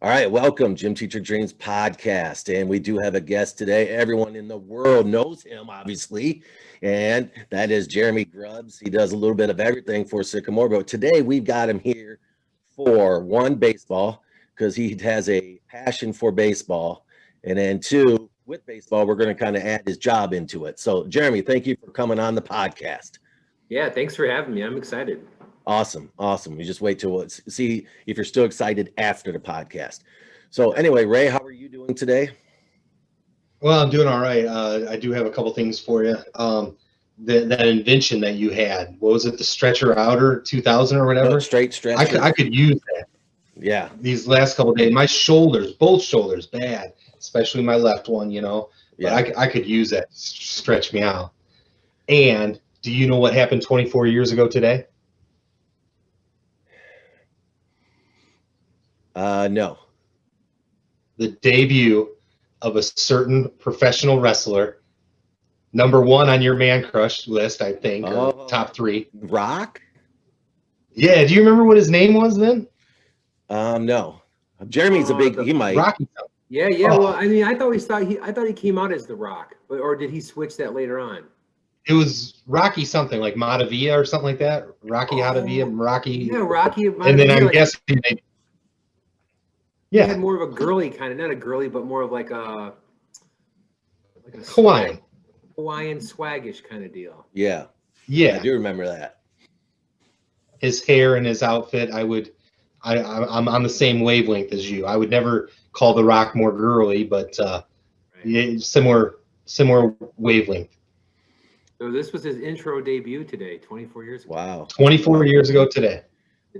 All right, welcome, Gym Teacher Dreams podcast. And we do have a guest today. Everyone in the world knows him, obviously, and that is Jeremy Grubbs. He does a little bit of everything for Sycamore, but today we've got him here for one, baseball, because he has a passion for baseball, and then two, with baseball, we're going to kind of add his job into it. So, Jeremy, thank you for coming on the podcast. Yeah, thanks for having me. I'm excited. Awesome. We just wait till see if you're still excited after the podcast. So anyway, Ray, how are you doing today? Well, I'm doing all right. I do have a couple things for you. That invention that you had, what was it? The stretcher outer 2000 or whatever? No, straight stretcher. I could use that. Yeah. These last couple of days, my shoulders, both shoulders, bad, especially my left one. But Yeah. I could use that. Stretch me out. And do you know what happened 24 years ago today? No. The debut of a certain professional wrestler, number one on your man crush list, I think, or top three. Rock? Yeah. Do you remember what his name was then? No. Jeremy's he might. Rocky. Yeah. Well, I mean, I thought he came out as The Rock, or did he switch that later on? It was Rocky something like Matavia or something like that. Rocky Matavia, Rocky. Yeah, Rocky. And then I'm guessing He had more of a girly kind of, not a girly, but more of like a Hawaiian swaggish kind of deal. Yeah. Yeah. I do remember that. His hair and his outfit, I'm on the same wavelength as you. I would never call The Rock more girly, but similar wavelength. So this was his intro debut today, 24 years ago. Wow. 24 years ago today.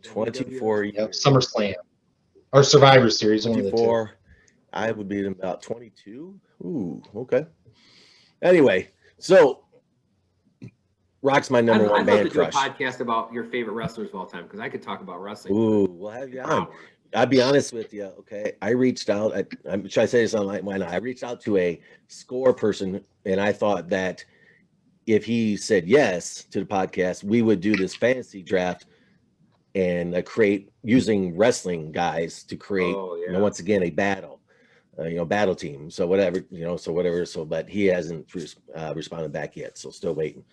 24 years. Yep, SummerSlam. Or Survivor Series. 24. I would be about 22. Ooh, okay. Anyway, so Rock's my number one man crush. I'd love to do a podcast about your favorite wrestlers of all time, because I could talk about wrestling. Ooh, we'll have you on. I'll be honest with you, okay? I reached out. Should I say this online? Why not? I reached out to a score person, and I thought that if he said yes to the podcast, we would do this fantasy draft and create using wrestling guys to create, once again, a battle, battle team. So whatever. But he hasn't responded back yet. So still waiting.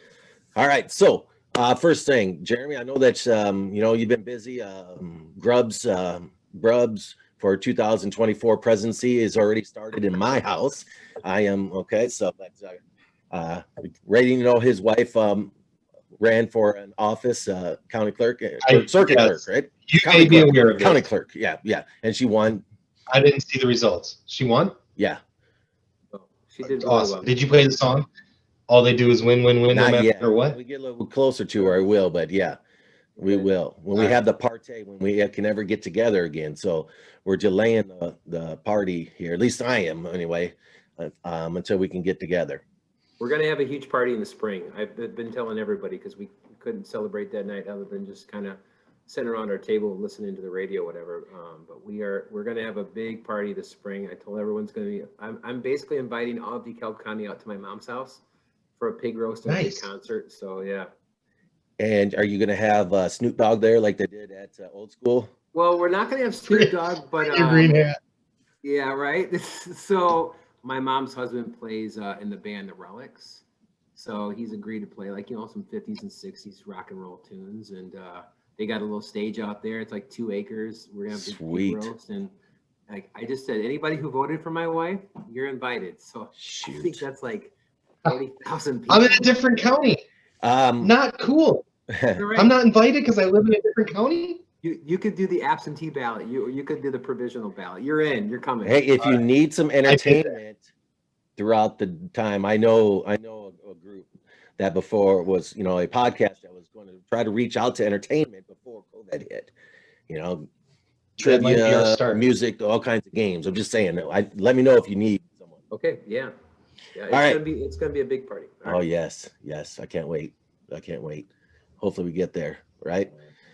All right. So first thing, Jeremy, I know that, you've been busy. Grubbs for 2024 presidency is already started in my house. I am okay. So that's ready. His wife, ran for an office, county clerk, circuit clerk, right? You may be aware of county clerk. Yeah. And she won. I didn't see the results. She won? Yeah. She did awesome. Well. Did you play the song? All they do is win, no matter what? We get a little closer to her, I will, but yeah, we will. When we have the party, when we can ever get together again. So we're delaying the party here. At least I am, anyway, until we can get together. We're going to have a huge party in the spring. I've been telling everybody, because we couldn't celebrate that night other than just kind of sitting around our table and listening to the radio, whatever. But we're going to have a big party this spring. I told everyone's going to be, I'm basically inviting all of DeKalb County out to my mom's house for a pig roast and a big concert. So, yeah. And are you going to have Snoop Dogg there like they did at Old School? Well, we're not going to have Snoop Dogg, but green hat. Yeah, right. So my mom's husband plays in the band The Relics, so he's agreed to play some 50s and 60s rock and roll tunes, and they got a little stage out there. It's like 2 acres. We're gonna have a big roast, and I just said, anybody who voted for my wife, you're invited. So I think that's like 40,000 people. I'm in a different county. Not cool. Right. I'm not invited because I live in a different county. You could do the absentee ballot. You could do the provisional ballot. You're in. You're coming. Hey, if you need some entertainment throughout the time, I know a group that before was, a podcast that was going to try to reach out to entertainment before COVID hit. Trivia, music, all kinds of games. I'm just saying. Let me know if you need someone. Okay. Yeah. It's gonna be a big party. All right. Yes. I can't wait. Hopefully we get there. Right.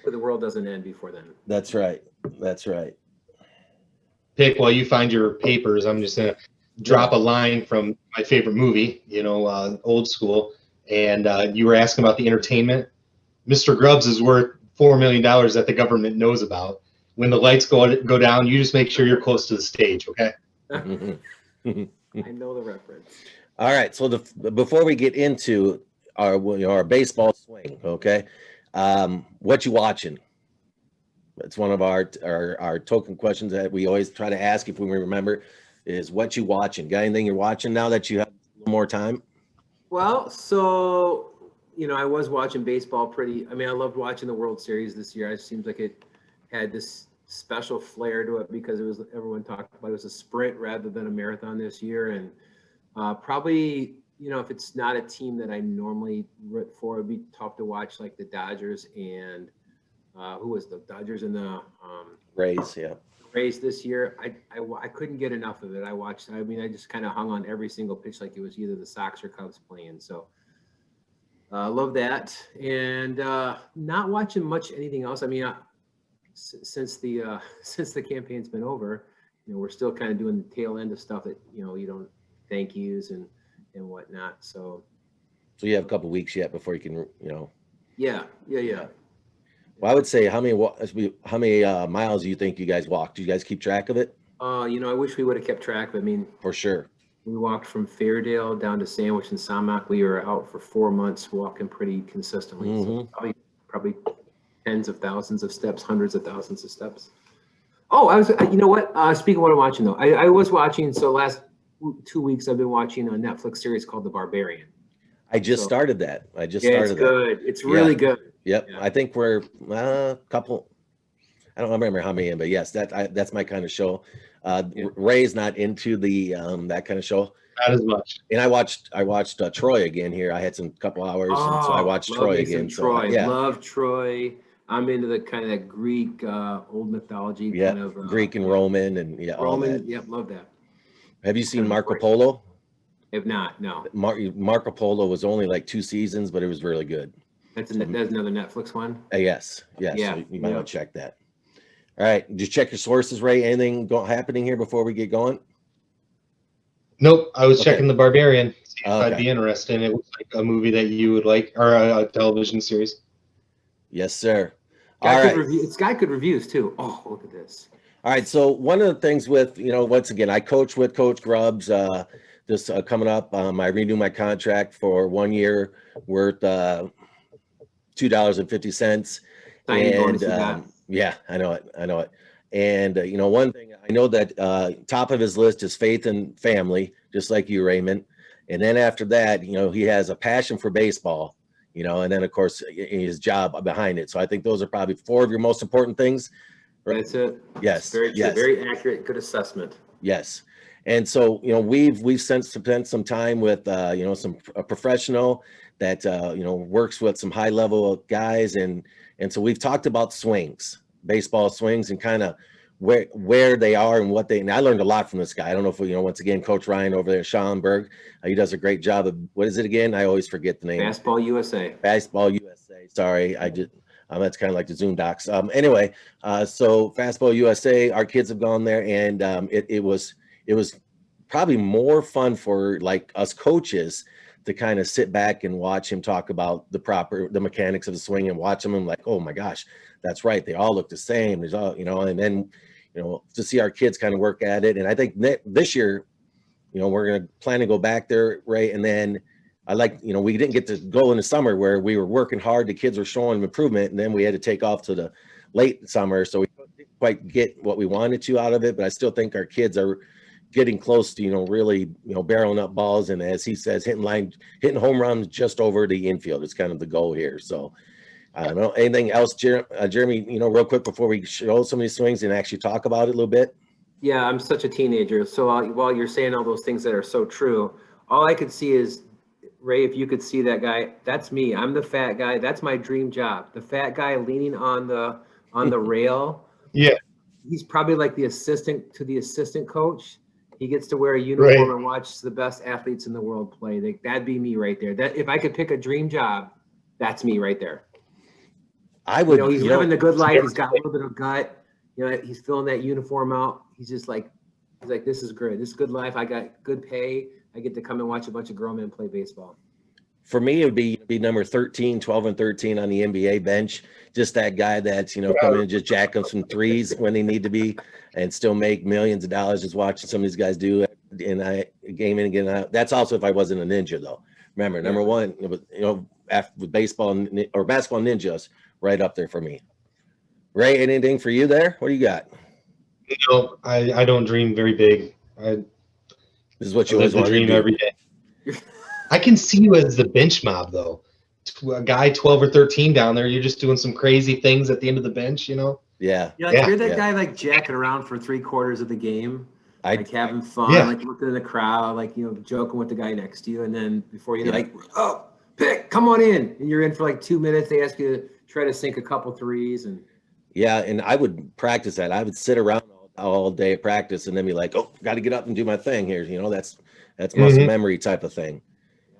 The world doesn't end before then. That's right. Pick while you find your papers. I'm just gonna drop a line from my favorite movie, Old School, and you were asking about the entertainment. Mr. Grubbs is worth $4 million that the government knows about, when the lights go down, you just make sure you're close to the stage, okay? I know the reference. All right. So before we get into our baseball swing, okay, what you watching? It's one of our token questions that we always try to ask if we remember is what you watching. Got anything you're watching now that you have a little more time? Well, so I was watching baseball I loved watching the World Series this year. It seems like it had this special flair to it because everyone talked about it was a sprint rather than a marathon this year. And probably, if it's not a team that I normally root for, it'd be tough to watch like the Dodgers and who was the Dodgers and the Rays, yeah. Rays this year. I couldn't get enough of it. I just kind of hung on every single pitch like it was either the Sox or Cubs playing. So I love that. And not watching much anything else. I mean, since the campaign's been over, we're still kind of doing the tail end of stuff that, you don't thank yous and whatnot. So you have a couple weeks yet before you can, Yeah. Well, I would say how many miles do you think you guys walked? Do you guys keep track of it? I wish we would have kept track. I mean, For sure. we walked from Fairdale down to Sandwich and Samak. We were out for 4 months walking pretty consistently. So probably tens of thousands of steps, hundreds of thousands of steps. Oh, you know what? Speaking of what I'm watching though, I was watching, so last 2 weeks I've been watching a Netflix series called The Barbarian. I just started that. It's good. It's really good. Yep. Yeah. I think we're a couple. I don't remember how many, but yes, that's my kind of show. Ray's not into the that kind of show. Not as much. And I watched Troy again here. I had some couple hours, and so I watched Troy again. Troy. So, yeah. Love Troy. I'm into the kind of that Greek old mythology kind of Greek and Roman and all Roman. that. Yep, love that. Have you seen Marco Polo? If not, no. Marco Polo was only like 2 seasons, but it was really good. That's another Netflix one. Yes. Yeah. So you might want to check that. All right. Did you check your sources, Ray? Anything happening here before we get going? Nope. I was checking The Barbarian. See if Okay. I'd be interested. It looks like a movie that you would like, or a television series. Yes, sir. It's got good reviews too. Oh, look at this. All right. So one of the things with, once again, I coach with Coach Grubbs. This coming up, I renew my contract for 1 year worth $2.50. And yeah, I know it. And one thing I know that top of his list is faith and family, just like you, Raymond. And then after that, he has a passion for baseball, and then of course his job behind it. So I think those are probably 4 of your most important things. That's it. Yes. Very accurate. Good assessment. Yes. And so, we've spent some time with, a professional that, works with some high level guys. And so we've talked about baseball swings and kind of where they are and and I learned a lot from this guy. I don't know if, once again, Coach Ryan over there at Schallenberg, he does a great job of, what is it again? I always forget the name. Fastball USA. Sorry. That's kind of like the Zoom docs. Anyway, so Fastball USA, our kids have gone there, and it was probably more fun for like us coaches to kind of sit back and watch him talk about the mechanics of the swing and watch them and like, oh my gosh, that's right. They all look the same. There's all, and then, to see our kids kind of work at it. And I think this year, we're going to plan to go back there, Ray. And then we didn't get to go in the summer where we were working hard. The kids were showing improvement, and then we had to take off to the late summer. So we didn't quite get what we wanted to out of it, but I still think our kids are getting close to, really, barreling up balls. And as he says, hitting home runs just over the infield is kind of the goal here. So I don't know. Anything else, Jeremy, real quick before we show some of these swings and actually talk about it a little bit? Yeah, I'm such a teenager. So while you're saying all those things that are so true, all I could see is, Ray, if you could see that guy, that's me. I'm the fat guy. That's my dream job. The fat guy leaning on the rail. Yeah. He's probably like the assistant to the assistant coach. He gets to wear a uniform and watch the best athletes in the world play. That'd be me right there. That if I could pick a dream job, that's me right there. I would. He's living the good life. He's got a little bit of gut. He's filling that uniform out. He's like, this is great. This is good life. I got good pay. I get to come and watch a bunch of grown men play baseball. for me, it would be number 13, 12 and 13 on the NBA bench. Just that guy that's, coming in and just jacking some threes when they need to be and still make millions of dollars just watching some of these guys do it. And game in and game out. That's also if I wasn't a ninja, though. Remember, number one, it was, after with baseball or basketball ninjas, right up there for me. Ray, anything for you there? What do you got? I don't dream very big. This is what you always want to dream every day. I can see you as the bench mob, though. A guy 12 or 13 down there, you're just doing some crazy things at the end of the bench, Yeah. You're that guy like jacking around for 3/4 of the game, like having fun, like looking in the crowd, like joking with the guy next to you, and then before you like, oh, come on in, and you're in for like 2 minutes. They ask you to try to sink a couple threes, and and I would practice that. I would sit around all day at practice, and then be like, oh, got to get up and do my thing here. That's muscle memory type of thing.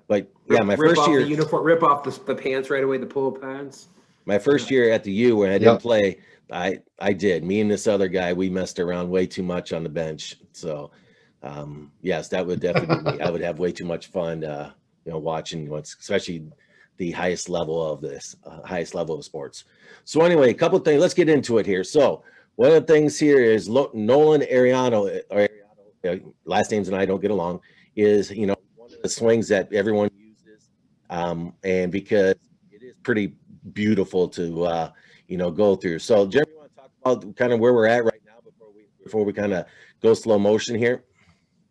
But my first year, the uniform, rip off the pants right away, the polo pants. My first year at the U, when I didn't play, I did. Me and this other guy, we messed around way too much on the bench. So, yes, that would definitely be me. I would have way too much fun, watching especially the highest level of sports. So anyway, a couple of things. Let's get into it here. So one of the things here is Nolan Ariano, last names and I don't get along, is one of the swings that everyone uses, and because it is pretty beautiful to go through. So Jeremy, you want to talk about kind of where we're at right now before we kind of go slow motion here?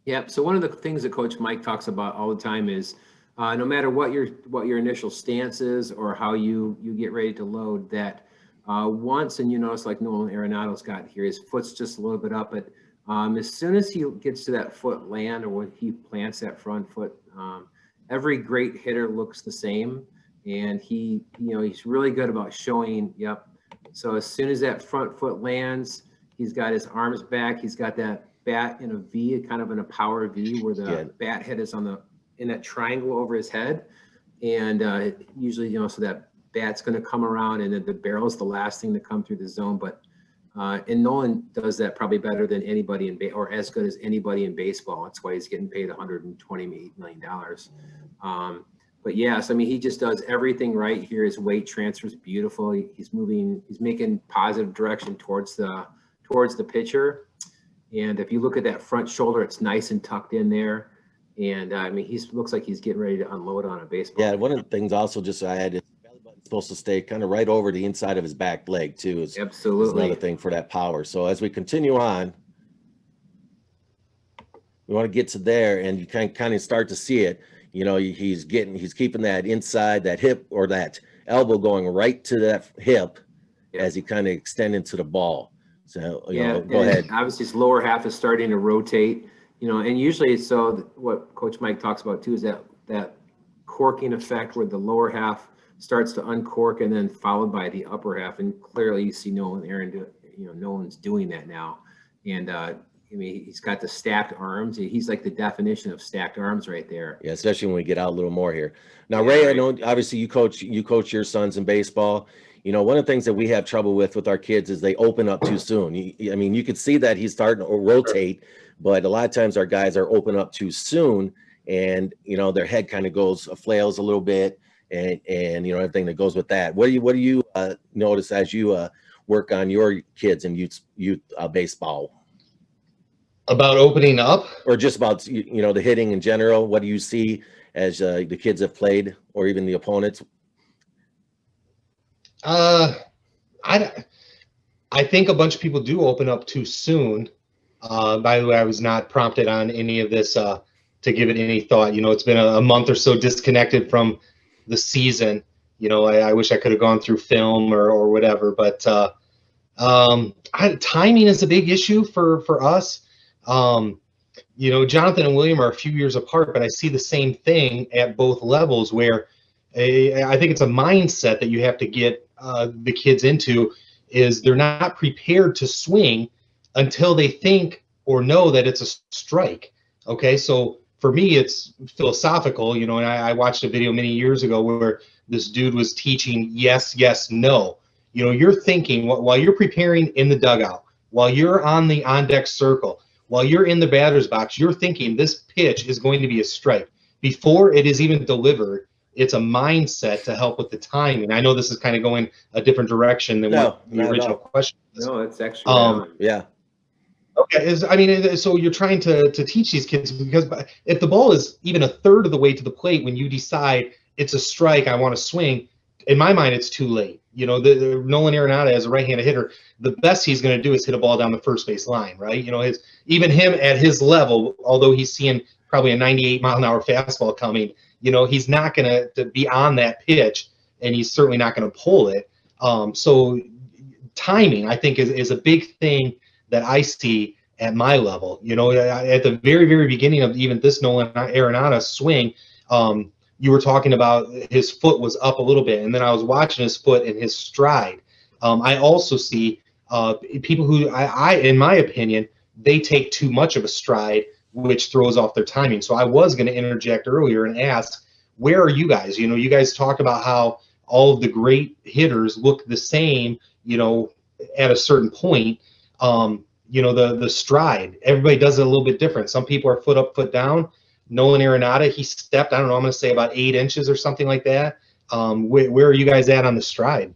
Yeah. So one of the things that Coach Mike talks about all the time is no matter what your initial stance is or how you get ready to load, that once, and you notice like Nolan Arenado's got here, his foot's just a little bit up, but as soon as he gets to that foot land or when he plants that front foot, every great hitter looks the same. And he's really good about showing, So as soon as that front foot lands, he's got his arms back. He's got that bat in a V, kind of in a power V, where the bat head is in that triangle over his head. And usually, so that bat's going to come around, and then the barrel is the last thing to come through the zone. But and Nolan does that probably better than anybody or as good as anybody in baseball. That's why he's getting paid $128 million. But yes, I mean, he just does everything right here. His weight transfer is beautiful. He's making positive direction towards the pitcher. And if you look at that front shoulder, it's nice and tucked in there. And I mean, looks like he's getting ready to unload on a baseball. Yeah, one of the things also just I had is belly button's supposed to stay kind of right over the inside of his back leg too. Absolutely. Is another thing for that power. So as we continue on, we want to get to there, and you can kind of start to see it. He's keeping that inside, that hip or that elbow going right to that hip as he kind of extend into the ball. So, go ahead. Obviously, his lower half is starting to rotate, and usually, so what Coach Mike talks about too is that corking effect where the lower half starts to uncork and then followed by the upper half. And clearly you see Nolan's doing that now. And, I mean, he's got the stacked arms. He's like the definition of stacked arms right there. Yeah, especially when we get out a little more here. Now, Ray, I know obviously you coach your sons in baseball. One of the things that we have trouble with our kids is they open up too soon. You could see that he's starting to rotate, but a lot of times our guys are open up too soon, and their head kind of flails a little bit, and everything that goes with that. What do you notice as you work on your kids in youth baseball? About opening up, or just about the hitting in general? What do you see as the kids have played, or even the opponents? I think a bunch of people do open up too soon. By the way, I was not prompted on any of this to give it any thought. It's been a month or so disconnected from the season. I wish I could have gone through film or whatever, but timing is a big issue for us. Jonathan and William are a few years apart, but I see the same thing at both levels where I think it's a mindset that you have to get the kids into, is they're not prepared to swing until they think or know that it's a strike. Okay, so for me, it's philosophical, and I watched a video many years ago where this dude was teaching yes, yes, no. You're thinking while you're preparing in the dugout, while you're on the on-deck circle, while you're in the batter's box, you're thinking this pitch is going to be a strike. Before it is even delivered, it's a mindset to help with the timing. I know this is kind of going a different direction than what the not at original all. question was. No, it's actually right on. Yeah. Okay, I mean, so you're trying to teach these kids, because if the ball is even a third of the way to the plate when you decide it's a strike, I want to swing, in my mind, it's too late. You know, the Nolan Arenado, as a right-handed hitter, the best he's going to do is hit a ball down the first base line, right? You know, even him at his level, although he's seeing probably a 98-mile-an-hour fastball coming, you know, he's not going to be on that pitch, and he's certainly not going to pull it. So timing, I think, is a big thing that I see at my level. You know, at the very, very beginning of even this Nolan Arenado swing, you were talking about his foot was up a little bit, and then I was watching his foot and his stride. I also see people who, in my opinion, they take too much of a stride, which throws off their timing. So I was going to interject earlier and ask, where are you guys? You know, you guys talk about how all of the great hitters look the same, you know, at a certain point. You know, the stride, everybody does it a little bit different. Some people are foot up, foot down. Nolan Arenado, he stepped, I don't know, I'm going to say about 8 inches or something like that. Where are you guys at on the stride?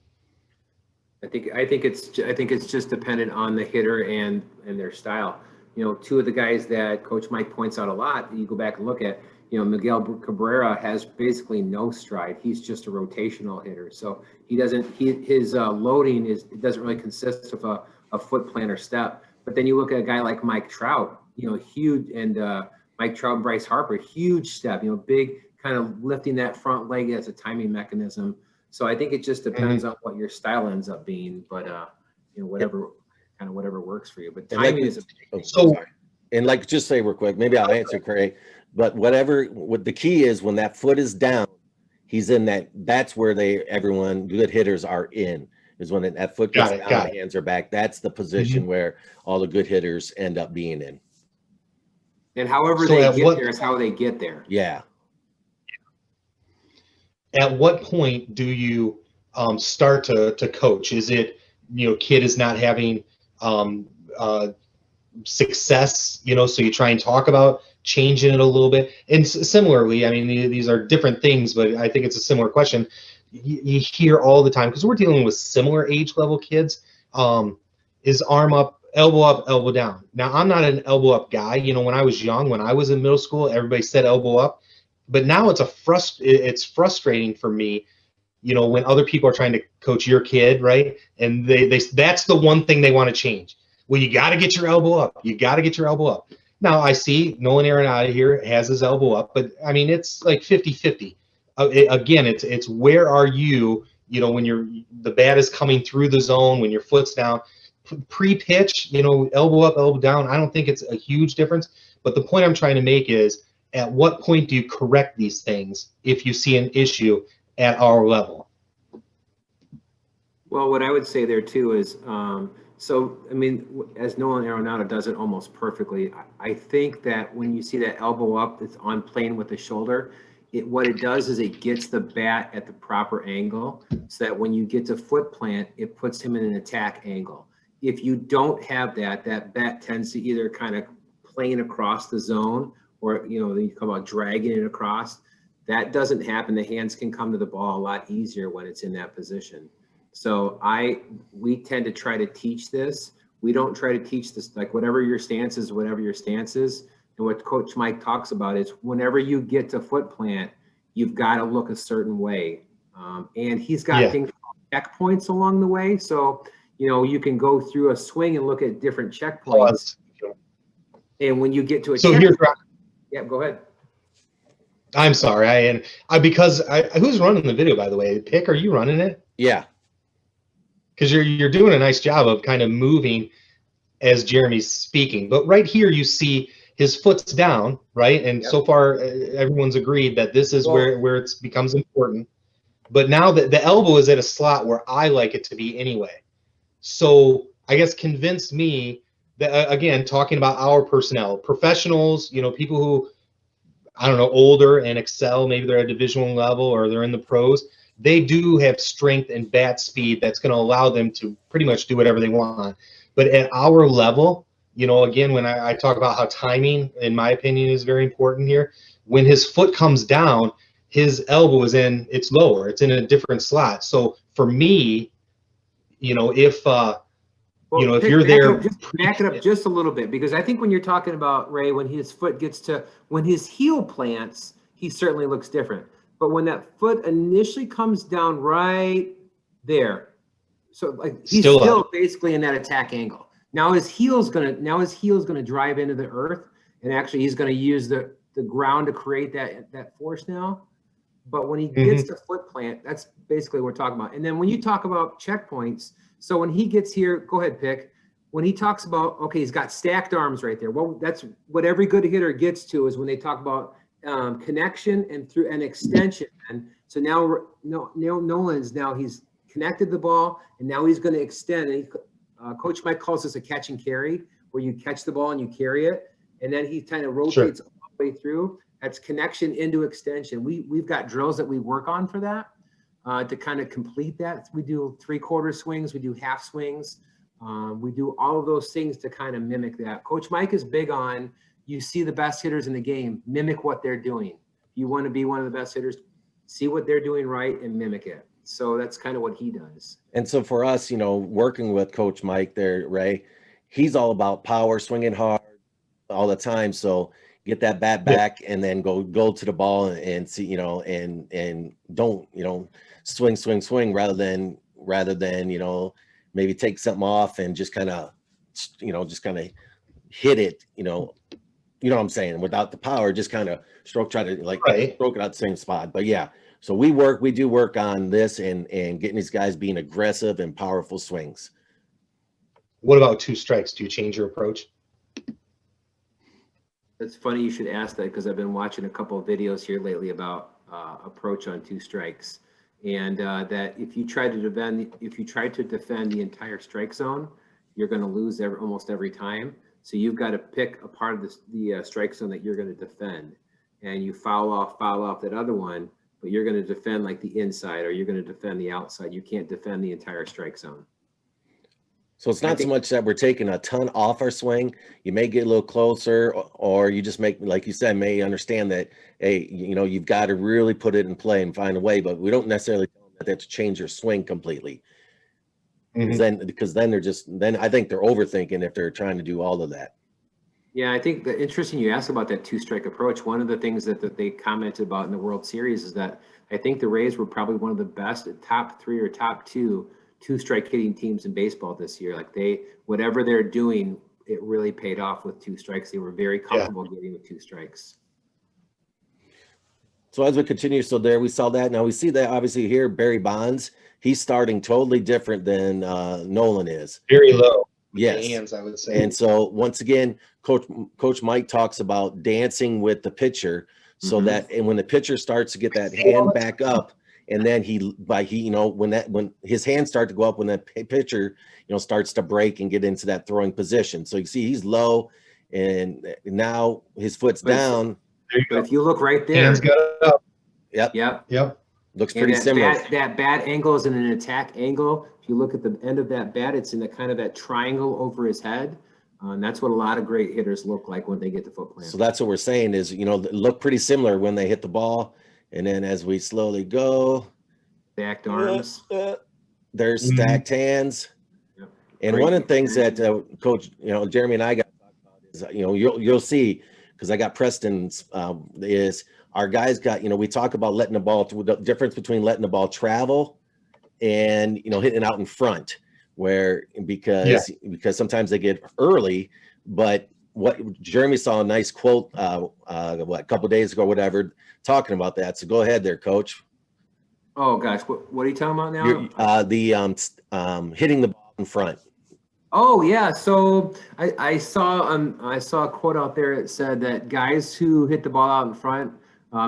I think it's just dependent on the hitter and their style. You know, two of the guys that Coach Mike points out a lot, you go back and look at, you know, Miguel Cabrera has basically no stride. He's just a rotational hitter. So his loading it doesn't really consist of a foot plant or step. But then you look at a guy like Mike Trout, you know, huge, and Mike Trout and Bryce Harper, huge step, you know, big, kind of lifting that front leg as a timing mechanism. So I think it just depends on what your style ends up being, but you know, whatever works for you. But timing is a big thing. So, And like, just say real quick, maybe I'll answer, Craig, but what the key is, when that foot is down, he's in that's where everyone, good hitters are in, is when that foot gets down, the hands are back. That's the position where all the good hitters end up being in. And however they get there is how they get there. Yeah. At what point do you start to coach? Is it, you know, kid is not having success, you know, so you try and talk about changing it a little bit? And similarly, I mean, these are different things, but I think it's a similar question. You hear all the time, because we're dealing with similar age level kids, is arm up, elbow down. Now, I'm not an elbow up guy. You know, when I was young, when I was in middle school, everybody said elbow up. But now it's frustrating for me, you know, when other people are trying to coach your kid, right? And that's the one thing they want to change. Well, you got to get your elbow up. You got to get your elbow up. Now, I see Nolan Arenado here has his elbow up, but I mean, it's like 50-50. Again, it's where are you, you know, when the bat is coming through the zone, when your foot's down, pre-pitch, you know, elbow up, elbow down. I don't think it's a huge difference. But the point I'm trying to make is, at what point do you correct these things if you see an issue at our level? Well, what I would say there too is, so, I mean, as Nolan Arenado does it almost perfectly, I think that when you see that elbow up, it's on plane with the shoulder, what it does is it gets the bat at the proper angle, so that when you get to foot plant, it puts him in an attack angle. If you don't have that bat tends to either kind of plane across the zone, or, you know, you come about dragging it across. That doesn't happen. The hands can come to the ball a lot easier when it's in that position. So we tend to try to teach this. We don't try to teach this, like, whatever your stance is. And what Coach Mike talks about is, whenever you get to foot plant, you've got to look a certain way. And he's got things called checkpoints along the way. So, you know, you can go through a swing and look at different checkpoints. And when you get to a checkpoint, yeah, go ahead. I'm sorry. Because who's running the video, by the way? Pick, are you running it? Yeah. Because you're doing a nice job of kind of moving as Jeremy's speaking. But right here, you see his foot's down, right? And so far, everyone's agreed that this is where it becomes important. But now the elbow is at a slot where I like it to be anyway. So I guess convince me that, again, talking about our personnel, professionals, you know, people who, I don't know, older and excel, maybe they're at Division I level or they're in the pros, they do have strength and bat speed that's going to allow them to pretty much do whatever they want. But at our level, you know, again, when I talk about how timing, in my opinion, is very important here, when his foot comes down, his elbow is in, it's lower, it's in a different slot. So for me, you know, if if you're there, back it up just a little bit, because I think when you're talking about Ray, when his foot gets to, when his heel plants, he certainly looks different. But when that foot initially comes down right there, so like he's still basically in that attack angle. Now his heel's gonna drive into the earth, and actually he's gonna use the ground to create that force now. But when he gets to foot plant, that's basically what we're talking about. And then when you talk about checkpoints, so when he gets here, go ahead, pick. When he talks about, okay, he's got stacked arms right there. Well, that's what every good hitter gets to, is when they talk about connection and through an extension. And so now Nolan's, now he's connected the ball, and now he's going to extend. And Coach Mike calls this a catch and carry, where you catch the ball and you carry it, and then he kind of rotates all the way through. That's connection into extension. We've got drills that we work on for that to kind of complete that. We do 3/4 swings, we do half swings, we do all of those things to kind of mimic that. Coach Mike is big on, you see the best hitters in the game, mimic what they're doing. You want to be one of the best hitters, see what they're doing right and mimic it. So that's kind of what he does. And so for us, working with Coach Mike there, Ray, he's all about power, swinging hard all the time. So get that bat back and then go to the ball and see, and don't, swing rather than, maybe take something off and just kind of hit it, you know what I'm saying, without the power, just kind of try to stroke it out the same spot. But yeah, so we do work on this and getting these guys being aggressive and powerful swings. What about 2 strikes? Do you change your approach? It's funny you should ask that, because I've been watching a couple of videos here lately about approach on 2 strikes, and that if you try to defend the entire strike zone, you're going to lose almost every time. So you've got to pick a part of the strike zone that you're going to defend, and you foul off that other one, but you're going to defend like the inside, or you're going to defend the outside. You can't defend the entire strike zone. So it's not so much that we're taking a ton off our swing. You may get a little closer, or you just make, like you said, may understand that, hey, you've got to really put it in play and find a way, but we don't necessarily tell them that they have to change your swing completely. Because then I think they're overthinking if they're trying to do all of that. Yeah, I think the interesting you asked about that 2-strike approach. One of the things that they commented about in the World Series is that I think the Rays were probably one of the best, top 3 or top 2-strike hitting teams in baseball this year. Like whatever they're doing, it really paid off with 2 strikes. They were very comfortable getting with 2 strikes. So as we continue, so there we saw that. Now we see that obviously here, Barry Bonds, he's starting totally different than Nolan is. Very low. Yes. Hands, I would say. And so once again, Coach Mike talks about dancing with the pitcher, so that, and when the pitcher starts to get that hand back up, and then when his hands start to go up, when that pitcher, starts to break and get into that throwing position. So you see he's low, and now his foot's down. But if you look right there, hands got up. Yep. Looks pretty similar. That bat angle is in an attack angle. If you look at the end of that bat, it's in the kind of that triangle over his head. And that's what a lot of great hitters look like when they get the foot plant. So that's what we're saying is, look pretty similar when they hit the ball. And then as we slowly go, stacked arms, there's stacked hands. Yep. And one of the things that Coach, Jeremy and I got to talk about is, you'll see, because I got Preston's, is our guys got, we talk about letting the ball, the difference between letting the ball travel and, hitting it out in front, because sometimes they get early, but what Jeremy saw a nice quote, a couple of days ago, whatever, talking about that. So go ahead there, Coach. Oh gosh, what are you talking about now? Hitting the ball in front. Oh yeah, so I saw a quote out there that said that guys who hit the ball out in front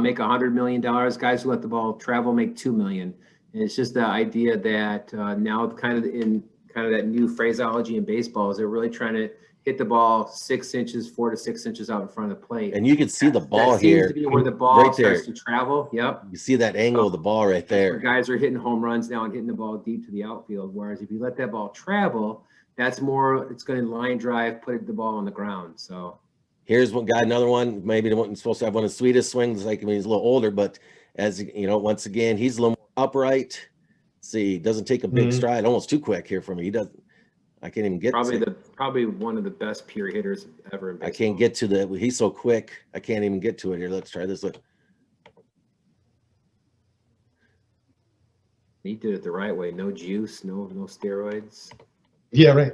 make $100 million. Guys who let the ball travel make $2 million. And it's just the idea that now kind of that new phraseology in baseball is they're really trying to hit the ball 6 inches, 4 to 6 inches out in front of the plate. And you can see the ball that here. Seems to be where the ball starts to travel. Yep. You see that angle of the ball right there. Guys are hitting home runs now and hitting the ball deep to the outfield. Whereas if you let that ball travel, that's more, it's going to line drive, put the ball on the ground. So here's one guy, another one, maybe the one supposed to have one of the sweetest swings, like, he's a little older, but as you know, once again, he's a little more upright. See, doesn't take a big stride, almost too quick here for me. He doesn't. I can't even get probably one of the best pure hitters ever in baseball. I can't get to the. He's so quick. I can't even get to it here. Let's try this. Look. He did it the right way. No juice, no steroids. Yeah, right.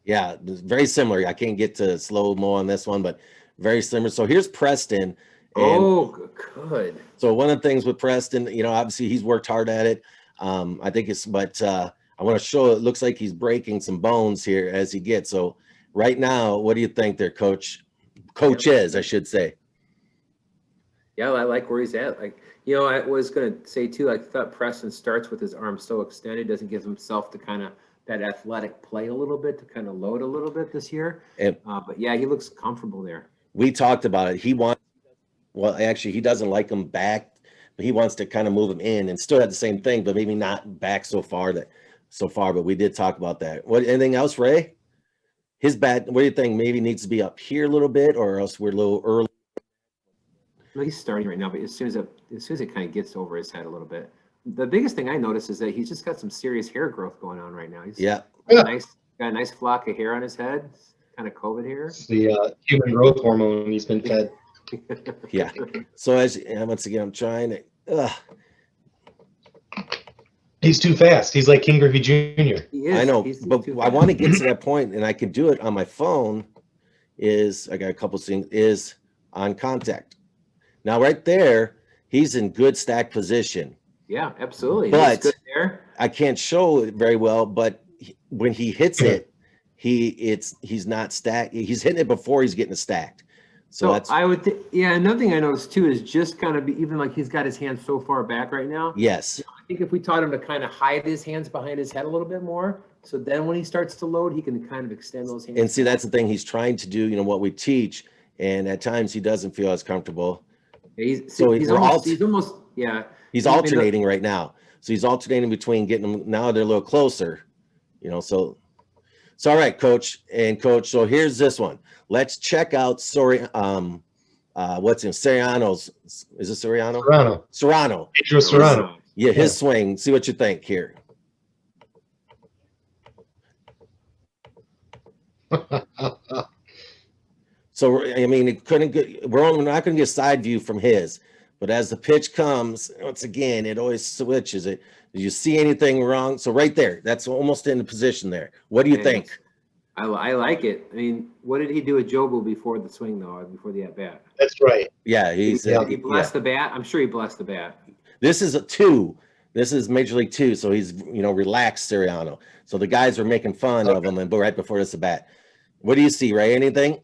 Yeah, very similar. I can't get to slow-mo on this one, but very similar. So here's Preston. Good. So one of the things with Preston, you know, obviously he's worked hard at it. I think it's, but I want to show it looks like he's breaking some bones here as he gets. So right now, what do you think there, Coach? Coaches, I should say. Yeah, I like where he's at. Like, you know, I was going to say too, I thought Preston starts with his arm so extended, doesn't give himself to kind of that athletic play a little bit, to kind of load a little bit this year. But yeah, he looks comfortable there. We talked about it. Well, actually, he doesn't like him back, but he wants to kind of move him in and still have the same thing, but maybe not back so far. But we did talk about that. Anything else, Ray? His bat, what do you think? Maybe needs to be up here a little bit, or else we're a little early. Well, he's starting right now, but as soon as it kind of gets over his head a little bit, the biggest thing I noticed is that he's just got some serious hair growth going on right now. He's got a nice flock of hair on his head, kind of COVID hair. It's the human growth hormone he's been fed. Yeah. So once again, I'm trying to. He's too fast. He's like King Griffey Jr. I know, but I want to get to that point, and I can do it on my phone. I got a couple things. Is on contact. Now, right there, he's in good stack position. Yeah, absolutely. But good there. I can't show it very well. But when he hits it, he's not stacked. He's hitting it before he's getting it stacked. So that's, I would another thing I noticed too is just kind of even like he's got his hands so far back right now. Yes. You know, I think if we taught him to kind of hide his hands behind his head a little bit more, so then when he starts to load, he can kind of extend those hands. And see, that's the thing he's trying to do, you know, what we teach, and at times he doesn't feel as comfortable. Yeah, he's almost He's alternating right now. So he's alternating between getting them, now they're a little closer, you know, so all right, Coach. So here's this one. Let's check out what's in Soriano's. Is it Soriano? Serrano. Pedro Serrano. Yeah, his swing. See what you think here. So I mean, we're not going to get side view from his, but as the pitch comes, once again, it always switches it. Did you see anything wrong? So right there, that's almost in the position there. What do you think? I like it. I mean, what did he do with Jobu before the swing, though, before the at-bat? That's right. Yeah, he blessed the bat. I'm sure he blessed the bat. This is a 2. This is Major League 2, so he's, you know, relaxed Soriano. So the guys were making fun of him, and right before this bat. What do you see, Ray? Anything?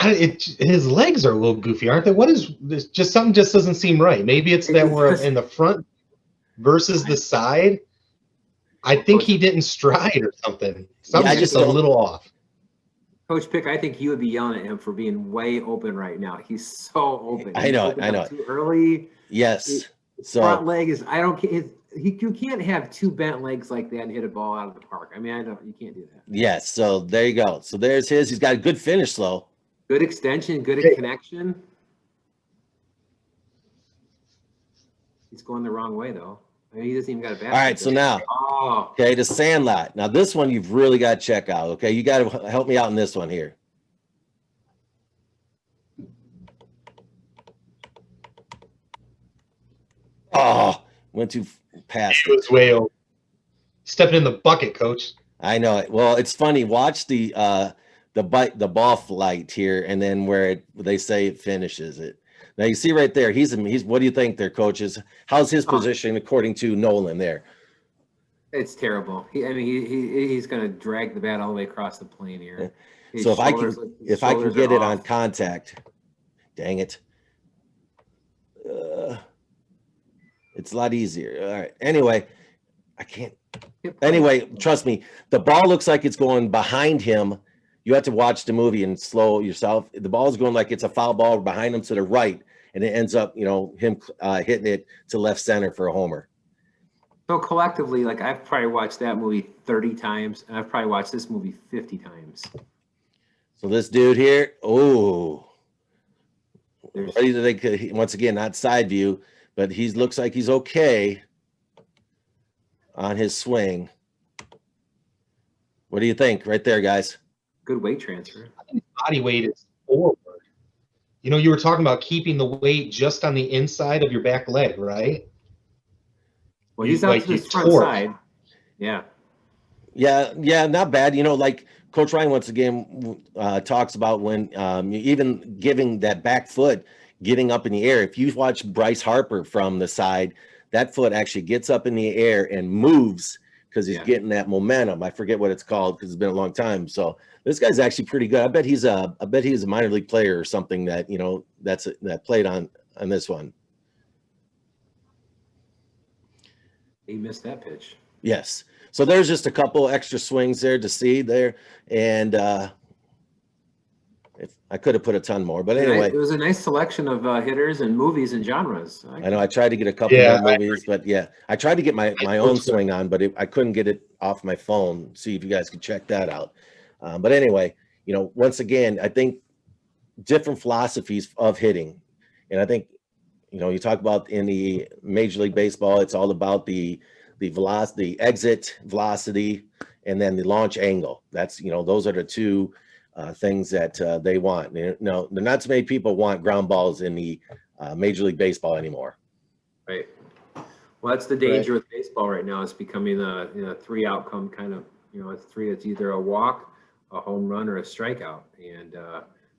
His legs are a little goofy, aren't they? What is this? Just something just doesn't seem right. Maybe it's that we're in the front versus the side. I think he didn't stride or something. Something's just a little off. Coach Pick, I think he would be yelling at him for being way open right now. He's so open. I know. Too early. Yes. So front leg is. I don't. You can't have 2 bent legs like that and hit a ball out of the park. I mean, you can't do that. Yes. So there you go. So there's his. He's got a good finish, though. Good extension. Good connection. He's going the wrong way though. I mean, he doesn't even got a bat. All right, so now, okay, the Sandlot. Now, this one you've really got to check out, okay? You got to help me out in this one here. Oh, went too past. It was way over. Stepping in the bucket, Coach. I know it. Well, it's funny. Watch the ball flight here, and then where they say it finishes it. Now you see right there, he's what do you think there, coaches? How's his position according to Nolan there? It's terrible. He's going to drag the bat all the way across the plane here. So if I can get it on contact, dang it. It's a lot easier. All right. Anyway, I can't. Anyway, trust me, the ball looks like it's going behind him. You have to watch the movie and slow yourself. The ball's going like it's a foul ball behind him to the right, and it ends up, him hitting it to left center for a homer. So collectively, like I've probably watched that movie 30 times, and I've probably watched this movie 50 times. So this dude here, oh, Ready that they could, once again, not side view, but he looks like he's okay on his swing. What do you think right there, guys? Good weight transfer. I think body weight is forward. You know, you were talking about keeping the weight just on the inside of your back leg, right? Well, he's out to his front side. Yeah. Yeah, not bad. You know, like Coach Ryan once again talks about when even giving that back foot, getting up in the air. If you watch Bryce Harper from the side, that foot actually gets up in the air and moves because he's getting that momentum. I forget what it's called because it's been a long time. So this guy's actually pretty good. I bet he's a minor league player or something that, you know, that played on this one. He missed that pitch. Yes. So there's just a couple extra swings there to see there. And if I could have put a ton more, but anyway. It was a nice selection of hitters and movies and genres. I know I tried to get a couple more movies, but yeah, I tried to get my own swing on, but I couldn't get it off my phone. See if you guys could check that out. But anyway, you know, once again, I think different philosophies of hitting. And I think, you know, you talk about in the Major League Baseball, it's all about the velocity, the exit velocity, and then the launch angle. That's, you know, those are the two things that they want. You know, not so many people want ground balls in the Major League Baseball anymore. Right. Well, that's the danger with baseball right now. It's becoming a three outcome kind of, you know, it's either a walk, a home run, or a strikeout. And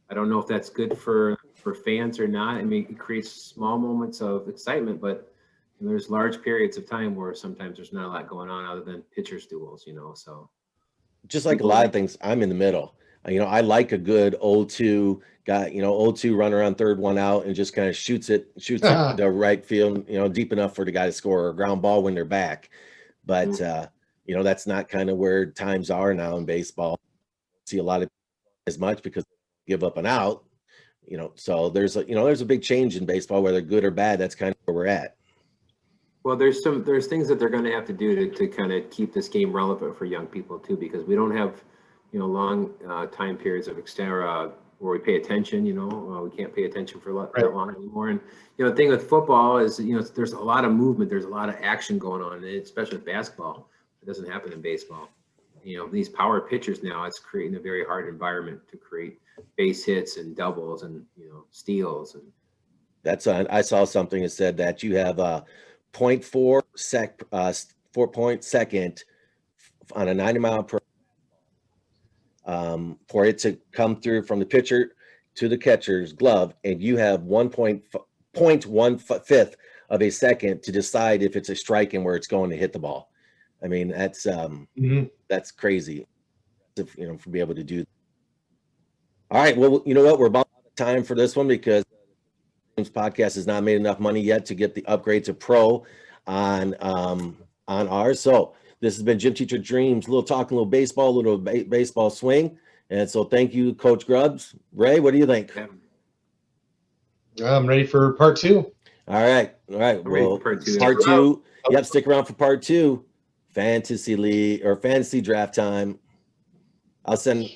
I don't know if that's good for fans or not. I mean, it creates small moments of excitement, but there's large periods of time where sometimes there's not a lot going on other than pitchers duels, you know. So just like a lot of things, I'm in the middle. You know, I like a good 0-2 guy, you know, 0-2 runner on third, one out, and just kind of shoots it the right field, you know, deep enough for the guy to score, or a ground ball when they're back. But you know, that's not kind of where times are now in baseball. See a lot of as much because they give up an out, you know. So there's a big change in baseball, whether good or bad. That's kind of where we're at. Well, there's things that they're going to have to do to kind of keep this game relevant for young people too, because we don't have, you know, long time periods of extra where we pay attention. You know, we can't pay attention for that long anymore. And you know, the thing with football is, you know, there's a lot of movement, there's a lot of action going on, and especially with basketball, it doesn't happen in baseball. You know, these power pitchers now, it's creating a very hard environment to create base hits and doubles and, you know, steals. And that's I saw something that said that you have 0.4 second on a 90 mile per for it to come through from the pitcher to the catcher's glove, and you have 1.15 of a second to decide if it's a strike and where it's going to hit the ball. I mean, that's crazy, you know, for being able to do that. All right, well, you know what, we're about out of time for this one because this podcast has not made enough money yet to get the upgrade to pro on ours. So this has been Gym Teacher Dreams, little talking, little baseball, little baseball swing. And so thank you, Coach Grubbs. Ray, what do you think? I'm ready for part 2. All right. Well, part two. Yep, stick around for part 2. Fantasy league or fantasy draft time. I'll send